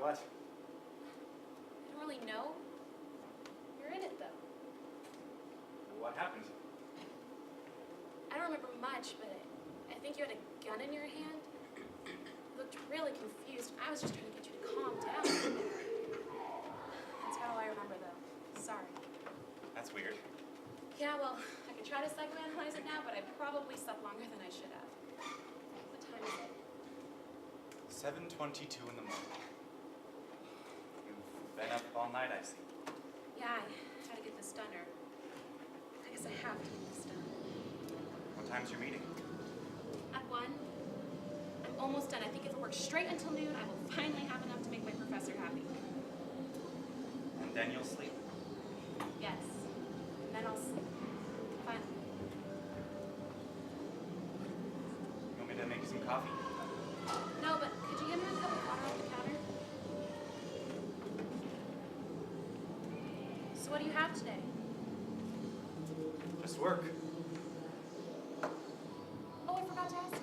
About what? I don't really know. You're in it, though. What happened? I don't remember much, but I think you had a gun in your hand. You looked really confused. I was just trying to get you to calm down. That's about all I remember, though. Sorry. That's weird. Yeah, well, I could try to psychoanalyze it now, but I probably slept longer than I should have. What time is it? 7:22 in the morning. You've been up all night, I see. Yeah, I had to get this done, or I guess I have to get this done. What time's your meeting? At 1. I'm almost done. I think if it works straight until noon, I will finally have enough to make my professor happy. And then you'll sleep? Yes. And then I'll sleep. Finally. You want me to make you some coffee? No, but could you give me a cup of water off the counter? So what do you have today? Just work. Oh, I forgot to ask you.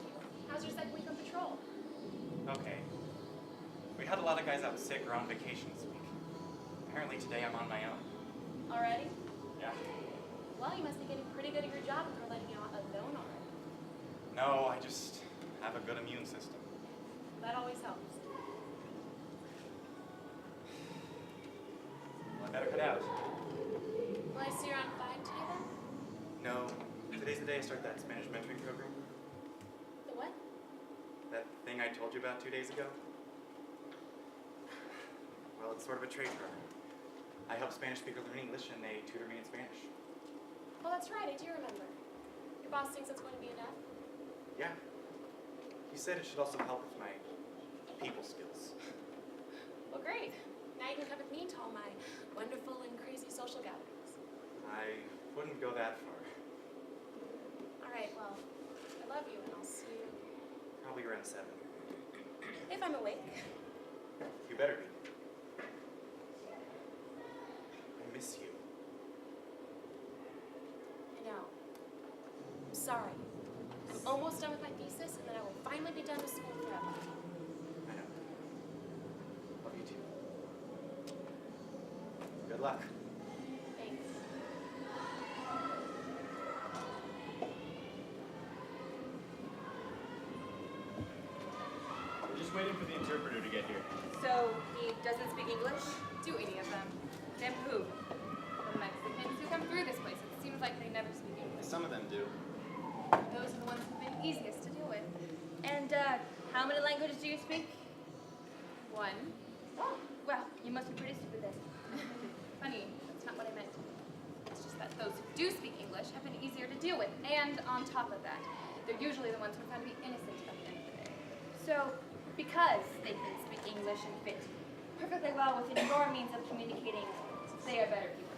How's your second week on patrol? Okay. We had a lot of guys out sick or on vacation this week. Apparently today I'm on my own. Already? Yeah. Well, you must be getting pretty good at your job if we're letting you out alone already. No, I just have a good immune system. That always helps. Well, I better cut out. Will I see you around 5 today then? No, today's the day I start that Spanish mentoring program. The what? That thing I told you about 2 days ago. Well, it's sort of a trade program. I help Spanish speakers learn English and they tutor me in Spanish. Oh, that's right, I do remember. Your boss thinks it's going to be enough? Yeah. He said it should also help with my people skills. Well, great. Now you can come with me to all my wonderful and crazy social gatherings. I wouldn't go that far. All right, well, I love you, and I'll see you. Probably around 7. If I'm awake. You better be. I miss you. I know. I'm sorry. I'm almost done with my thesis, and then I will finally be done with school forever. I know. Love you too. Good luck. Thanks. We're just waiting for the interpreter to get here. So, he doesn't speak English? Do any of them. Then who? The Mexicans who come through this place, it seems like they never speak English. Some of them do. Those are the ones who've been easiest to deal with. And, how many languages do you speak? 1. Oh, well, you must be pretty stupid then. Funny, that's not what I meant. It's just that those who do speak English have been easier to deal with. And on top of that, they're usually the ones who are found to be innocent at the end of the day. So, because they can speak English and fit perfectly well within your means of communicating, they are better people.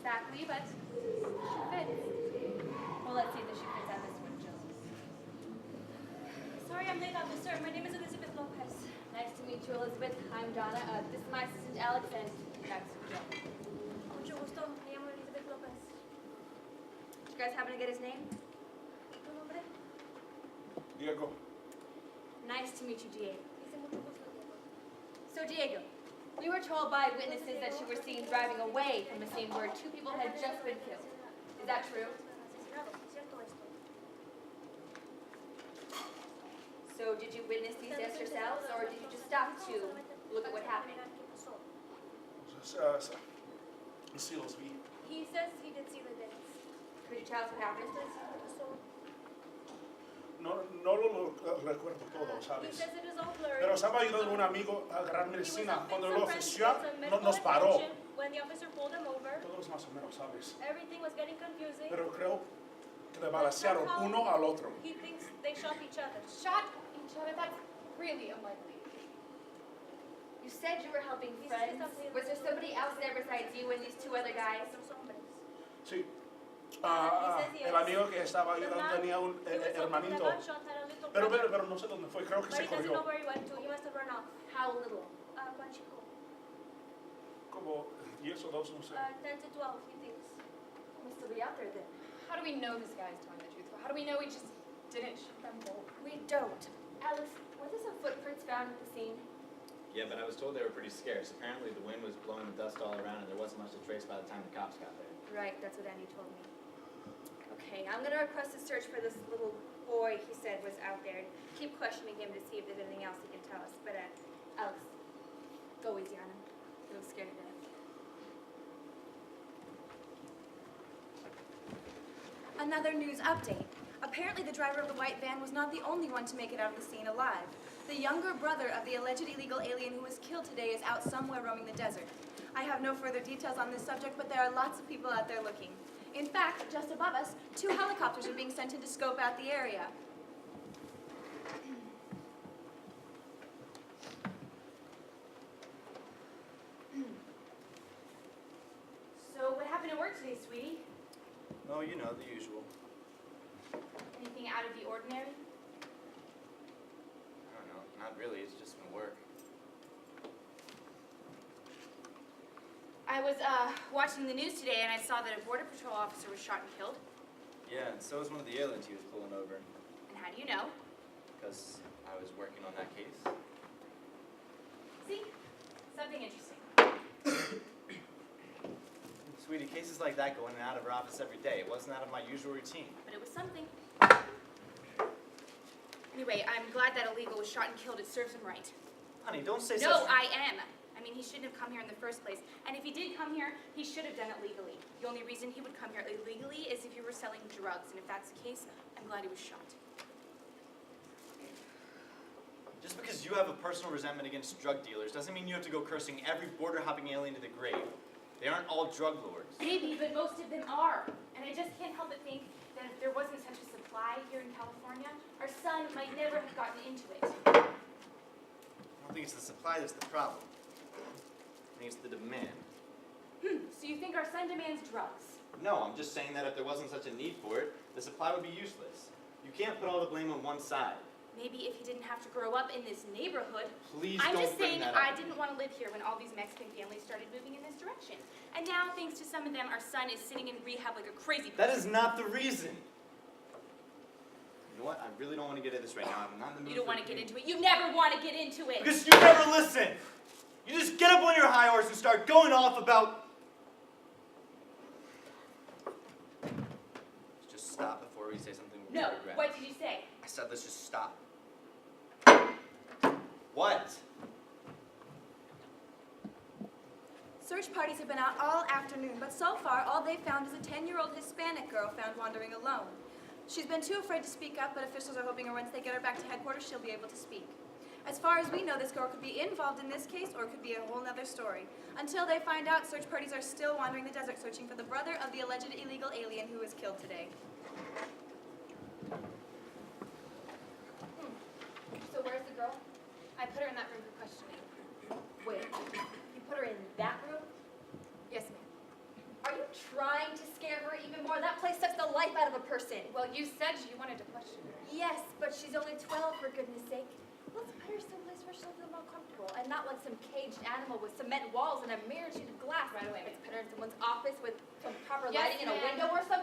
Exactly, but she fits. Well, let's see if the shoe fits on this one, Jones. Sorry I'm late, officer. My name is Elizabeth Lopez. Nice to meet you, Elizabeth. I'm Donna. This is my assistant, Alex, and that's Joe. Mucho gusto. Me llamo Elizabeth Lopez. Did you guys happen to get his name? Tu nombre? Diego. Nice to meet you, Diego. So, Diego, we were told by witnesses that you were seen driving away from the scene where 2 people had just been killed. Is that true? So, did you witness these deaths yourselves, or did you just stop to look at what happened? Sí, los vi. He says he did see the deaths. Could you tell us what happened? No lo recuerdo todo, He ¿sabes? says it is all blurry. Pero estaba ayudando a un amigo a agarrar medicina. Cuando el Some oficial medical nos paró. attention. When the officer pulled him over, Todo es más o menos, ¿sabes? everything was getting confusing. Pero creo que le balancearon uno al otro. He thinks they shot each other. Shot each other? That's really unlikely. You said you were helping friends. Was there somebody else there besides you and these 2 other guys? Sí. El amigo que estaba ayudando tenía un hermanito. Pero no sé dónde fue. Creo que But se he doesn't know corrió. where he went to. He must have run off. How little? Como 10 o 12, no sé. 10 to 12, he thinks. He must still be out there then. How do we know this guy's telling the truth? How do we know he just didn't shoot them both? We don't. Alex, were there some footprints found at the scene? Yeah, but I was told they were pretty scarce. Apparently the wind was blowing the dust all around and there wasn't much to trace by the time the cops got there. Right, that's what Andy told me. Okay, I'm gonna request a search for this little boy he said was out there. Keep questioning him to see if there's anything else he can tell us. But, Alex, go easy on him. He looks scared to death. Another news update. Apparently the driver of the white van was not the only one to make it out of the scene alive. The younger brother of the alleged illegal alien who was killed today is out somewhere roaming the desert. I have no further details on this subject, but there are lots of people out there looking. In fact, just above us, 2 helicopters are being sent in to scope out the area. So, what happened at work today, sweetie? Oh, you know, the usual. Anything out of the ordinary? I don't know, not really, it's just been work. I was, watching the news today and I saw that a Border Patrol officer was shot and killed. Yeah, and so was one of the aliens he was pulling over. And how do you know? Because I was working on that case. See? Something interesting. Sweetie, cases like that go in and out of her office every day. It wasn't out of my usual routine. But it was something. Anyway, I'm glad that illegal was shot and killed. It serves him right. Honey, don't say No, such... I am. I mean, he shouldn't have come here in the first place. And if he did come here, he should have done it legally. The only reason he would come here illegally is if he were selling drugs. And if that's the case, I'm glad he was shot. Just because you have a personal resentment against drug dealers doesn't mean you have to go cursing every border-hopping alien to the grave. They aren't all drug lords. Maybe, but most of them are. And I just can't help but think that if there wasn't such a supply here in California, our son might never have gotten into it. I don't think it's the supply that's the problem. I think it's the demand. So you think our son demands drugs? No, I'm just saying that if there wasn't such a need for it, the supply would be useless. You can't put all the blame on one side. Maybe if he didn't have to grow up in this neighborhood. Please I'm don't just bring saying that up. I didn't want to live here when all these Mexican families started moving in this direction. And now, thanks to some of them, our son is sitting in rehab like a crazy person. That is not the reason. You know what? I really don't want to get into this right now. I'm not in the mood. You don't for want to get it. into it. You never want to get into it. Because you never listen. You just get up on your high horse and start going off about... Just stop before we say something we No, regret. what did you say? I said let's just stop. What? Search parties have been out all afternoon, but so far all they've found is a 10-year-old Hispanic girl found wandering alone. She's been too afraid to speak up, but officials are hoping once they get her back to headquarters, she'll be able to speak. As far as we know, this girl could be involved in this case or it could be a whole nother story. Until they find out, search parties are still wandering the desert searching for the brother of the alleged illegal alien who was killed today. So where's the girl? I put her in that room for questioning. Wait, you put her in that room? Yes, ma'am. Are you trying to scare her even more? That place sucks the life out of a person. Well, you said you wanted to question her. Yes, but she's only 12, for goodness sake. Let's put her someplace where she'll feel more comfortable and not like some caged animal with cement walls and a mirror sheet of glass. Right away, Let's put her in someone's office with some proper Yes, lighting and a ma'am. window or something.